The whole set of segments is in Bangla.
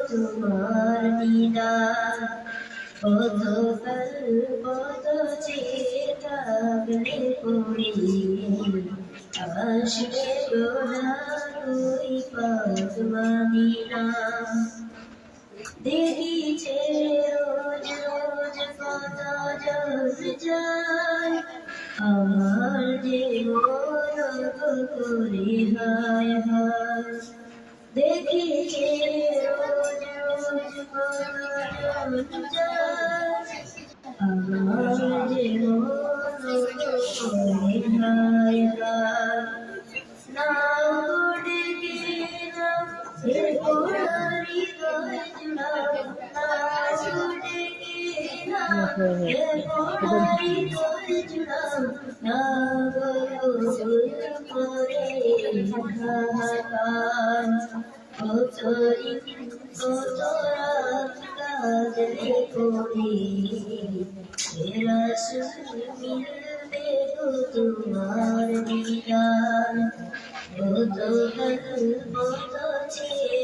তোমার দিদার কত কাল কত চেতাবনে পড়ি আসবে গোনা তুই পাক মদিনা দেখিছে রোজ রোজ কত জন যায় আমার যে মন করে হায় হায় দেখিছে রোজ রোজ কত জন যায় আমার যে মন করে হায় হায় না ডেকে না হে কোনারি গায়ে জুড়াও না ডেকে না হে কোনারি গায়ে জুড়াও না গোসল করে হাহাকার কতদিন কত রাত কাঁদলে পড়ি হে রাসূল মিলবে গো তোমার দিদার কত কাল কত চেয়ে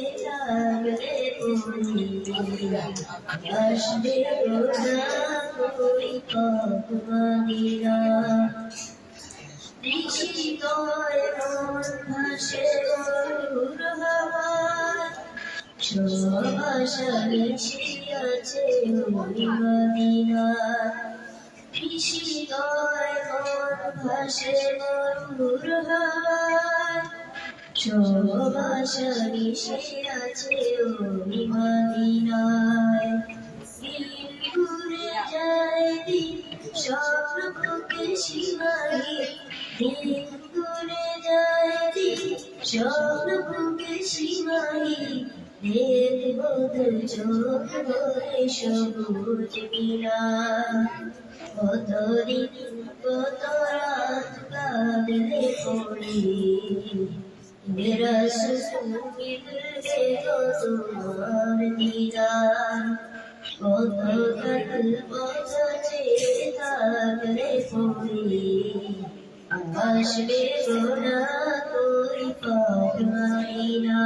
পড়ি আসবে গোনা তুই পাক মদিনা ঋষিকয় মন ভাসে মরুর হাওয়ায় সব আশা মিশিয়াছে ওই মদিনায় ঋষিকয় মন ভাসে মরুর হাওয়ায় সব আশা মিশিয়াছে ওই মদিনায় দিন ঘুরে যায় দিন স্বপ্ন বুকে সীমাহী দিন ঘুরে যায় দিন স্বপ্ন বুকে সীমাহী দেখবো তোর চোখ ভরে সবুজ মিনার কতদিন কত রাত কাঁদলে পড়ি হে রাসূল মিলবে গো তোমার দিদার কত কাল কত চেয়ে থাকলে পড়ি আসবে গোনা তুই পাক মদিনা